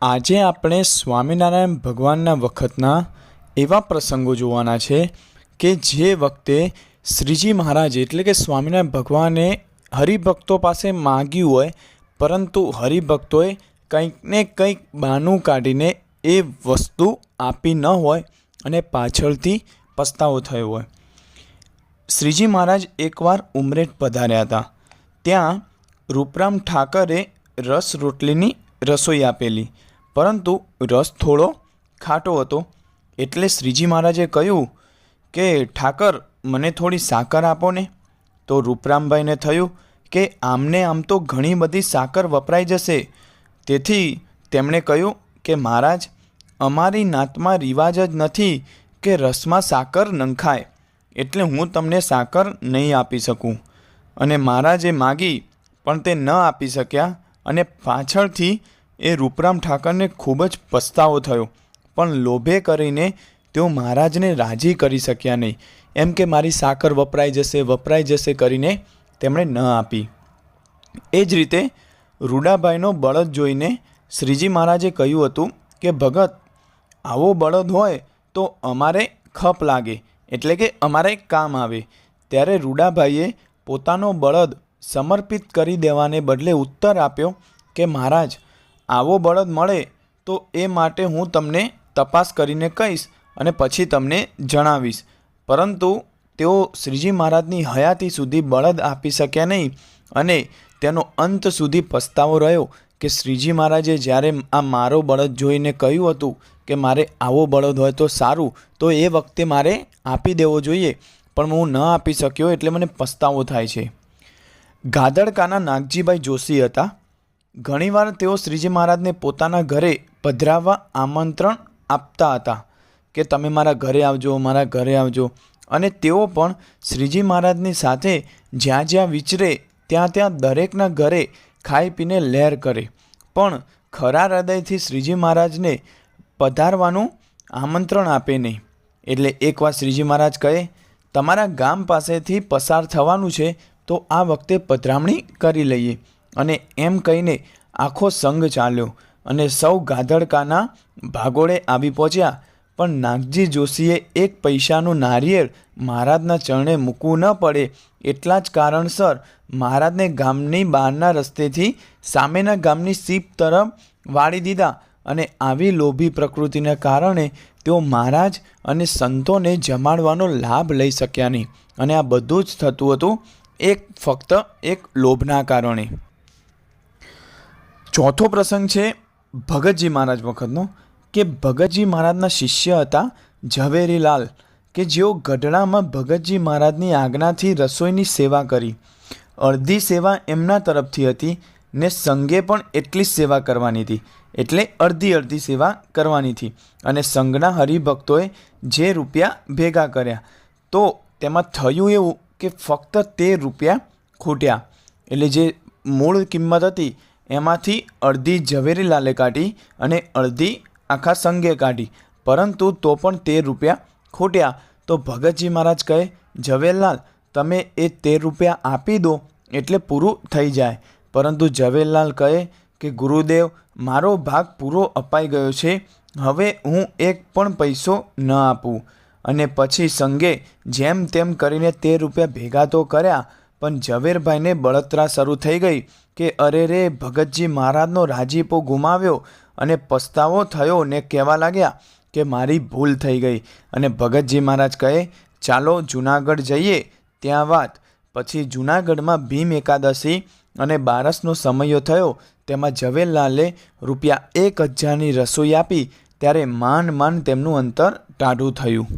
આજે આપણે સ્વામિનારાયણ ભગવાનના વખતના એવા પ્રસંગો જોવાના છે કે જે વખતે શ્રીજી મહારાજ એટલે કે સ્વામિનારાયણ ભગવાને હરિભક્તો પાસે માગ્યું હોય, પરંતુ હરિભક્તોએ કંઈક ને કંઈક બહાનું કાઢીને એ વસ્તુ આપી ન હોય અને પાછળથી પસ્તાવો થયો હોય। શ્રીજી મહારાજ એકવાર ઉમરેઠ પધાર્યા હતા। ત્યાં રૂપરામ ઠાકરે રસ રોટલીની રસોઈ આપેલી, પરંતુ રસ થોડો ખાટો હતો। એટલે શ્રીજી મહારાજે કહ્યું કે ઠાકર, મને થોડી સાકર આપો ને। તો રૂપરામભાઈને થયું કે આમને આમ તો ઘણી બધી સાકર વપરાઈ જશે। તેથી તેમણે કહ્યું કે મહારાજ, અમારી નાતમાં રિવાજ જ નથી કે રસમાં સાકર નંખાય, એટલે હું તમને સાકર નહીં આપી શકું। અને મહારાજે માગી પણ તે ન આપી શક્યા, અને પાછળથી એ રૂપરામ ઠાકરને ખૂબ જ પસ્તાવો થયો, પણ લોભે કરીને તેઓ મહારાજને રાજી કરી શક્યા નહીં, એમ કે મારી સાકર વપરાઈ જશે કરીને તેમણે ન આપી। એ જ રીતે રૂડાભાઈનો બળદ જોઈને શ્રીજી મહારાજે કહ્યું હતું કે ભગત, આવો બળદ હોય તો અમારે ખપ લાગે, એટલે કે અમારે કામ આવે। ત્યારે રૂડાભાઈએ પોતાનો બળદ સમર્પિત કરી દેવાને બદલે ઉત્તર આપ્યો કે મહારાજ, આવો બળદ મળે તો એ માટે હું તમને તપાસ કરીને કહીશ અને પછી તમને જણાવીશ। પરંતુ તેઓ શ્રીજી મહારાજની હયાતી સુધી બળદ આપી શક્યા નહીં, અને તેનો અંત સુધી પસ્તાવો રહ્યો કે શ્રીજી મહારાજે જ્યારે આ મારો બળદ જોઈને કહ્યું હતું કે મારે આવો બળદ હોય તો સારું, તો એ વખતે મારે આપી દેવો જોઈએ, પણ હું ન આપી શક્યો એટલે મને પસ્તાવો થાય છે। ગાદડકાના નાગજીભાઈ જોશી હતા। ઘણીવાર તેઓ શ્રીજી મહારાજને પોતાના ઘરે પધરાવવા આમંત્રણ આપતા હતા કે તમે મારા ઘરે આવજો। અને તેઓ પણ શ્રીજી મહારાજની સાથે જ્યાં જ્યાં વિચરે ત્યાં દરેકના ઘરે ખાઈ પીને લહેર કરે, પણ ખરા હૃદયથી શ્રીજી મહારાજને પધારવાનું આમંત્રણ આપે નહીં। એટલે એકવાર શ્રીજી મહારાજ કહે, તમારા ગામ પાસેથી પસાર થવાનું છે તો આ વખતે પધરામણી કરી લઈએ। અને એમ કહીને આખો સંઘ ચાલ્યો અને સૌ ગાધડકાના ભાગોળે આવી પહોંચ્યા, પણ નાગજી જોશીએ એક પૈસાનું નારિયેળ મહારાજના ચરણે મૂકવું ન પડે એટલા જ કારણસર મહારાજને ગામની બહારના રસ્તેથી સામેના ગામની સીપ તરફ વાળી દીધા, અને આવી લોભી પ્રકૃતિના કારણે તેઓ મહારાજ અને સંતોને જમાડવાનો લાભ લઈ શક્યા નહીં, અને આ બધું જ થતું હતું ફક્ત એક લોભના કારણે। ચોથો પ્રસંગ છે ભગતજી મહારાજ વખતનો, કે ભગતજી મહારાજના શિષ્ય હતા ઝવેરીલાલ, કે જેઓ ગઢડામાં ભગતજી મહારાજની આજ્ઞાથી રસોઈની સેવા કરી। અડધી સેવા એમના તરફથી હતી ને સંઘે પણ એટલી જ સેવા કરવાની હતી, એટલે અડધી સેવા કરવાની હતી। અને સંઘના હરિભક્તોએ જે રૂપિયા ભેગા કર્યા, તો તેમાં થયું એવું કે ફક્ત 13 રૂપિયા ખૂટ્યા। એટલે જે મૂળ કિંમત હતી એમાંથી અડધી ઝવેરીલાલે કાઢી અને અડધી આખા સંઘે કાઢી, પરંતુ તો પણ 13 રૂપિયા ખૂટ્યા। તો ભગતજી મહારાજ કહે, ઝવેરલાલ, તમે એ 13 રૂપિયા આપી દો એટલે પૂરું થઈ જાય। પરંતુ ઝવેરલાલ કહે કે ગુરુદેવ, મારો ભાગ પૂરો અપાઈ ગયો છે, હવે હું એક પણ પૈસો ન આપું। અને પછી સંઘે જેમ તેમ કરીને 13 રૂપિયા ભેગા તો કર્યા, પણ ઝવેરભાઈને બળતરા શરૂ થઈ ગઈ કે અરે રે, ભગતજી મહારાજનો રાજીપો ગુમાવ્યો, અને પસ્તાવો થયો ને કહેવા લાગ્યા કે મારી ભૂલ થઈ ગઈ। અને ભગતજી મહારાજ કહે, ચાલો જૂનાગઢ જઈએ, ત્યાં વાત। પછી જૂનાગઢમાં ભીમ એકાદશી અને બારસનો સમયો થયો, તેમાં ઝવેરલાલે રૂપિયા 1000ની રસોઈ આપી, ત્યારે માંડ તેમનું અંતર ટાઢું થયું।